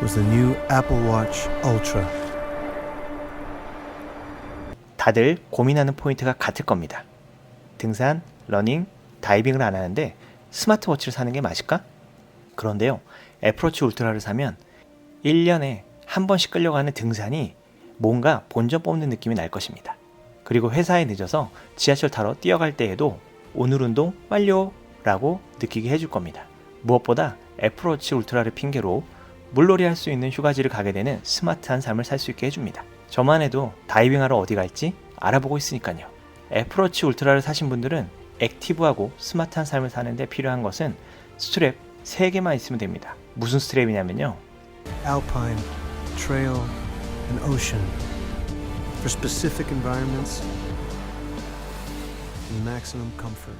was the new Apple Watch Ultra. 다들 고민하는 포인트가 같을 겁니다. 등산, 러닝, 다이빙을 안 하는데 스마트워치를 사는 게 맞을까? 그런데요, 애플워치 울트라를 사면 1년에 한 번씩 끌려가는 등산이 뭔가 본전 뽑는 느낌이 날 것입니다. 그리고 회사에 늦어서 지하철 타러 뛰어갈 때에도 오늘 운동 완료! 라고 느끼게 해줄 겁니다. 무엇보다 애플워치 울트라를 핑계로 물놀이 할 수 있는 휴가지를 가게 되는 스마트한 삶을 살 수 있게 해줍니다. 저만 해도 다이빙하러 어디 갈지 알아보고 있으니까요. 애플워치 울트라를 사신 분들은 액티브하고 스마트한 삶을 사는데 필요한 것은 스트랩 3개만 있으면 됩니다. 무슨 스트랩이냐면요, Alpine, trail, and ocean. For specific environments and maximum comfort.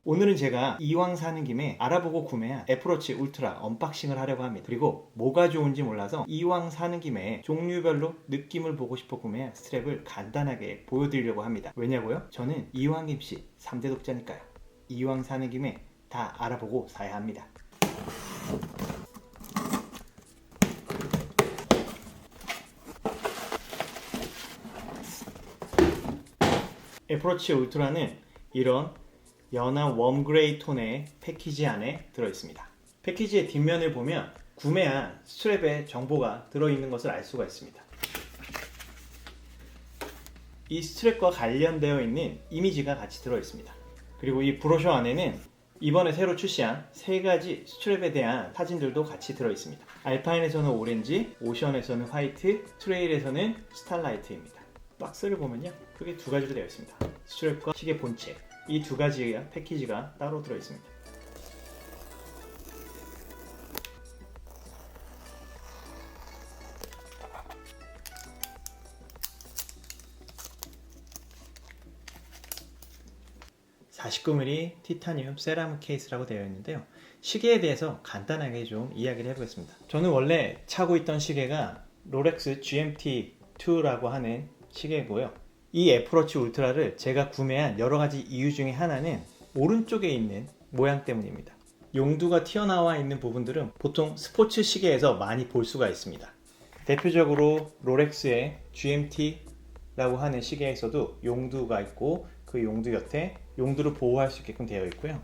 오늘은 제가 이왕 사는 김에 알아보고 구매한 애플워치 울트라 언박싱을 하려고 합니다. 그리고 뭐가 좋은지 몰라서 이왕 사는 김에 종류별로 느낌을 보고 싶어 구매한 스트랩을 간단하게 보여드리려고 합니다. 왜냐고요? 저는 이왕 김씨 3대 독자니까요. 이왕 사는 김에 다 알아보고 사야 합니다. 애플워치 울트라는 이런 연한 웜그레이 톤의 패키지 안에 들어있습니다. 패키지의 뒷면을 보면 구매한 스트랩의 정보가 들어있는 것을 알 수가 있습니다. 이 스트랩과 관련되어 있는 이미지가 같이 들어있습니다. 그리고 이 브로셔 안에는 이번에 새로 출시한 3가지 스트랩에 대한 사진들도 같이 들어있습니다. 알파인에서는 오렌지, 오션에서는 화이트, 트레일에서는 스타라이트입니다. 박스를 보면요, 크게 2가지로 되어 있습니다. 스트랩과 시계 본체, 이 2가지의 패키지가 따로 들어있습니다. (49mm) 티타늄 세라믹 케이스라고 되어 있는데요, 시계에 대해서 간단하게 좀 이야기를 해보겠습니다. 저는 원래 차고 있던 시계가 롤렉스 GMT2라고 하는 시계고요. 이 애플워치 울트라를 제가 구매한 여러가지 이유 중에 하나는 오른쪽에 있는 모양 때문입니다. 용두가 튀어나와 있는 부분들은 보통 스포츠 시계에서 많이 볼 수가 있습니다. 대표적으로 롤렉스의 GMT라고 하는 시계에서도 용두가 있고 그 용두 곁에 용두를 보호할 수 있게끔 되어 있고요.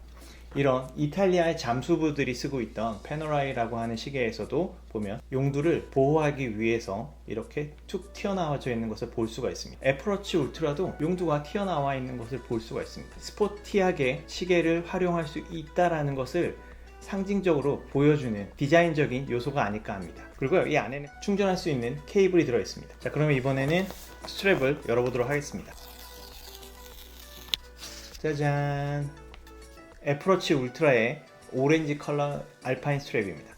이런 이탈리아의 잠수부들이 쓰고 있던 페노라이라고 하는 시계에서도 보면 용두를 보호하기 위해서 이렇게 툭 튀어나와져 있는 것을 볼 수가 있습니다. 애플워치 울트라도 용두가 튀어나와 있는 것을 볼 수가 있습니다. 스포티하게 시계를 활용할 수 있다는 것을 상징적으로 보여주는 디자인적인 요소가 아닐까 합니다. 그리고 이 안에는 충전할 수 있는 케이블이 들어있습니다. 자, 그러면 이번에는 스트랩을 열어보도록 하겠습니다. 짜잔! 애플워치 울트라의 오렌지 컬러 알파인 스트랩입니다.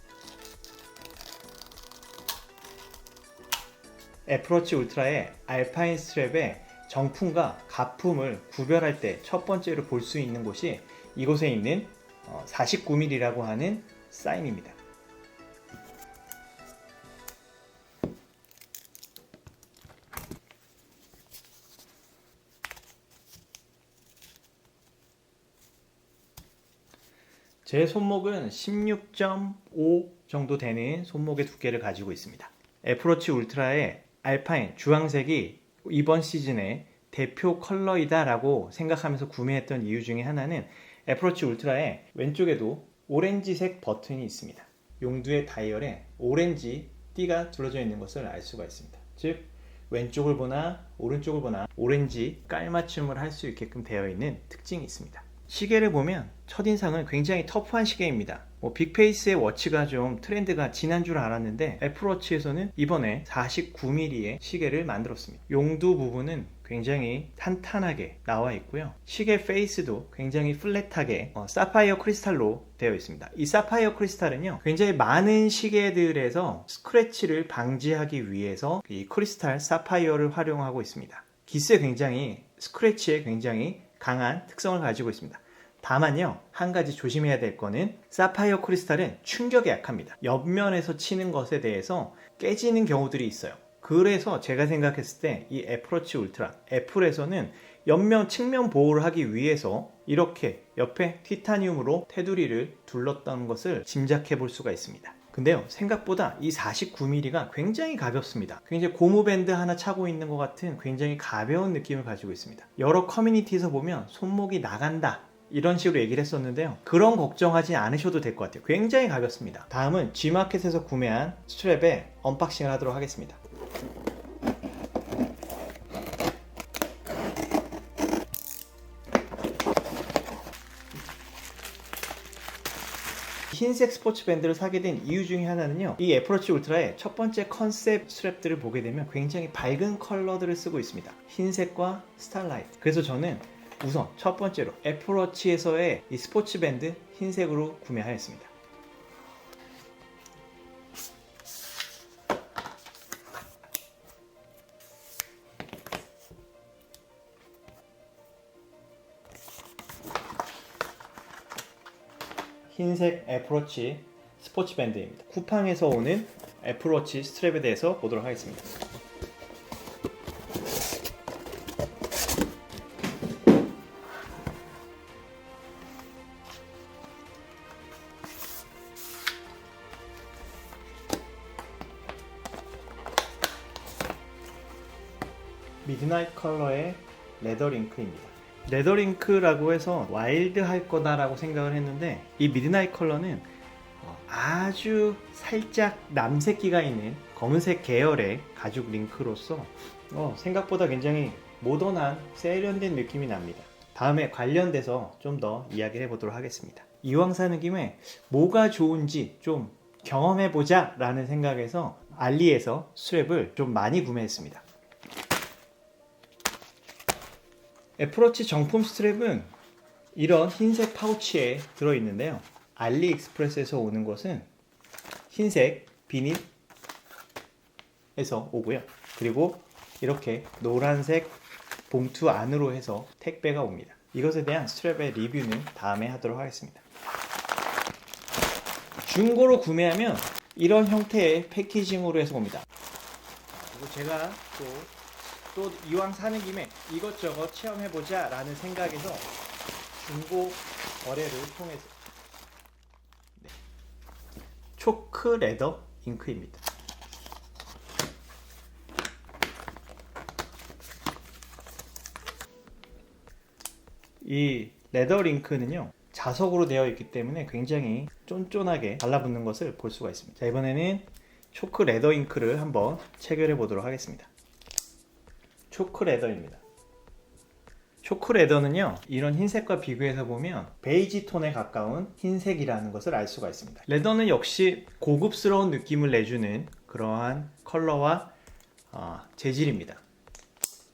애플워치 울트라의 알파인 스트랩의 정품과 가품을 구별할 때 첫 번째로 볼 수 있는 곳이 이곳에 있는 49mm라고 하는 사인입니다. 제 손목은 16.5 정도 되는 손목의 두께를 가지고 있습니다. 애플워치 울트라의 알파인 주황색이 이번 시즌의 대표 컬러이다 라고 생각하면서 구매했던 이유 중에 하나는 애플워치 울트라의 왼쪽에도 오렌지색 버튼이 있습니다. 용두의 다이얼에 오렌지 띠가 둘러져 있는 것을 알 수가 있습니다. 즉 왼쪽을 보나 오른쪽을 보나 오렌지 깔맞춤을 할 수 있게끔 되어 있는 특징이 있습니다. 시계를 보면 첫인상은 굉장히 터프한 시계입니다. 빅페이스의 워치가 좀 트렌드가 지난 줄 알았는데 애플워치에서는 이번에 49mm의 시계를 만들었습니다. 용두 부분은 굉장히 탄탄하게 나와 있고요. 시계 페이스도 굉장히 플랫하게 사파이어 크리스탈로 되어 있습니다. 이 사파이어 크리스탈은요, 굉장히 많은 시계들에서 스크래치를 방지하기 위해서 이 크리스탈 사파이어를 활용하고 있습니다. 기스에 굉장히 스크래치에 굉장히 강한 특성을 가지고 있습니다. 다만요, 한 가지 조심해야 될 거는 사파이어 크리스탈은 충격에 약합니다. 옆면에서 치는 것에 대해서 깨지는 경우들이 있어요. 그래서 제가 생각했을 때 이 애플워치 울트라, 애플에서는 옆면 측면 보호를 하기 위해서 이렇게 옆에 티타늄으로 테두리를 둘렀던 것을 짐작해 볼 수가 있습니다. 근데요, 생각보다 이 49mm가 굉장히 가볍습니다. 굉장히 고무밴드 하나 차고 있는 것 같은 굉장히 가벼운 느낌을 가지고 있습니다. 여러 커뮤니티에서 보면 손목이 나간다 이런 식으로 얘기를 했었는데요, 그런 걱정하지 않으셔도 될 것 같아요. 굉장히 가볍습니다. 다음은 G마켓에서 구매한 스트랩의 언박싱을 하도록 하겠습니다. 흰색 스포츠 밴드를 사게 된 이유 중에 하나는요, 이 애플워치 울트라의 첫 번째 컨셉 스트랩들을 보게 되면 굉장히 밝은 컬러들을 쓰고 있습니다. 흰색과 스타라이트. 그래서 저는 우선 첫 번째로 애플워치에서의 이 스포츠 밴드 흰색으로 구매하였습니다. 흰색 애플워치 스포츠 밴드입니다. 쿠팡에서 오는 애플워치 스트랩에 대해서 보도록 하겠습니다. 미드나잇 컬러의 레더링크입니다. 레더링크라고 해서 와일드할 거다라고 생각을 했는데, 이 미드나잇 컬러는 아주 살짝 남색기가 있는 검은색 계열의 가죽 링크로서 생각보다 굉장히 모던한 세련된 느낌이 납니다. 다음에 관련돼서 좀 더 이야기를 해보도록 하겠습니다. 이왕 사는 김에 뭐가 좋은지 좀 경험해보자 라는 생각에서 알리에서 스트랩을 좀 많이 구매했습니다. 애플워치 정품 스트랩은 이런 흰색 파우치에 들어있는데요, 알리익스프레스에서 오는 것은 흰색 비닐에서 오고요, 그리고 이렇게 노란색 봉투 안으로 해서 택배가 옵니다. 이것에 대한 스트랩의 리뷰는 다음에 하도록 하겠습니다. 중고로 구매하면 이런 형태의 패키징으로 해서 옵니다. 그리고 제가 또 이왕 사는 김에 이것저것 체험해보자 라는 생각에서 중고 거래를 통해서 초크 레더 잉크입니다. 이 레더 링크는요, 자석으로 되어 있기 때문에 굉장히 쫀쫀하게 달라붙는 것을 볼 수가 있습니다. 자, 이번에는 초크 레더 잉크를 한번 체결해 보도록 하겠습니다. 초크 레더입니다. 초크 레더는요, 이런 흰색과 비교해서 보면 베이지 톤에 가까운 흰색이라는 것을 알 수가 있습니다. 레더는 역시 고급스러운 느낌을 내주는 그러한 컬러와 재질입니다.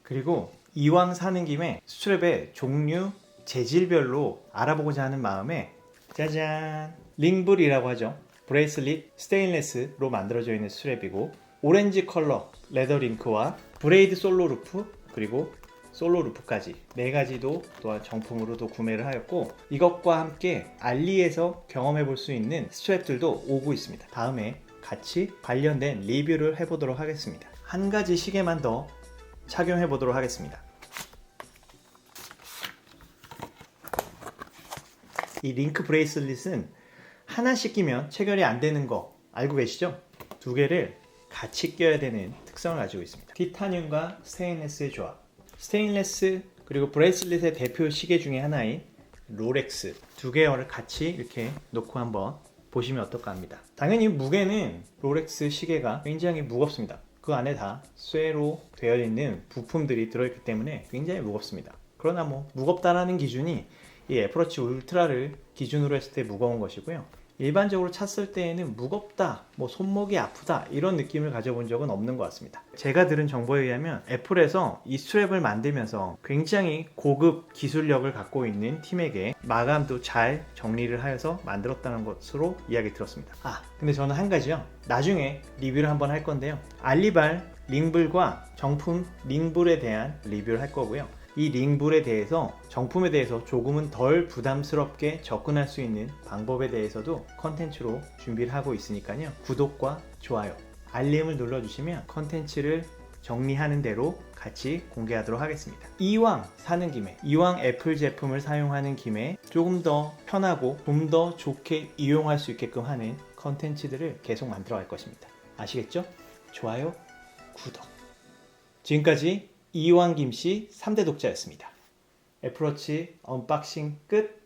그리고 이왕 사는 김에 스트랩의 종류, 재질별로 알아보고자 하는 마음에 짜잔! 링블이라고 하죠. 브레이슬릿 스테인레스로 만들어져 있는 스트랩이고, 오렌지 컬러 레더 링크와 브레이드 솔로 루프, 그리고 솔로 루프까지 4가지도 또한 정품으로도 구매를 하였고, 이것과 함께 알리에서 경험해 볼 수 있는 스트랩들도 오고 있습니다. 다음에 같이 관련된 리뷰를 해보도록 하겠습니다. 한 가지 시계만 더 착용해 보도록 하겠습니다. 이 링크 브레이슬릿은 하나씩 끼면 체결이 안 되는 거 알고 계시죠? 2개를 같이 껴야 되는 특성을 가지고 있습니다. 티타늄과 스테인레스의 조합. 스테인레스 그리고 브레이슬릿의 대표 시계 중에 하나인 롤렉스 2개를 같이 이렇게 놓고 한번 보시면 어떨까 합니다. 당연히 무게는 롤렉스 시계가 굉장히 무겁습니다. 그 안에 다 쇠로 되어 있는 부품들이 들어있기 때문에 굉장히 무겁습니다. 그러나 무겁다라는 기준이 이 애플워치 울트라를 기준으로 했을 때 무거운 것이고요, 일반적으로 찼을 때에는 무겁다, 손목이 아프다 이런 느낌을 가져본 적은 없는 것 같습니다. 제가 들은 정보에 의하면 애플에서 이 스트랩을 만들면서 굉장히 고급 기술력을 갖고 있는 팀에게 마감도 잘 정리를 하여서 만들었다는 것으로 이야기 들었습니다. 근데 저는 한 가지요, 나중에 리뷰를 한번 할 건데요, 알리발 링블과 정품 링블에 대한 리뷰를 할 거고요, 이 링블에 대해서 정품에 대해서 조금은 덜 부담스럽게 접근할 수 있는 방법에 대해서도 컨텐츠로 준비를 하고 있으니까요, 구독과 좋아요, 알림을 눌러주시면 컨텐츠를 정리하는 대로 같이 공개하도록 하겠습니다. 이왕 사는 김에, 이왕 애플 제품을 사용하는 김에 조금 더 편하고 좀 더 좋게 이용할 수 있게끔 하는 컨텐츠들을 계속 만들어 갈 것입니다. 아시겠죠? 좋아요, 구독. 지금까지 이왕 김씨 3대 독자였습니다. 애플워치 언박싱 끝.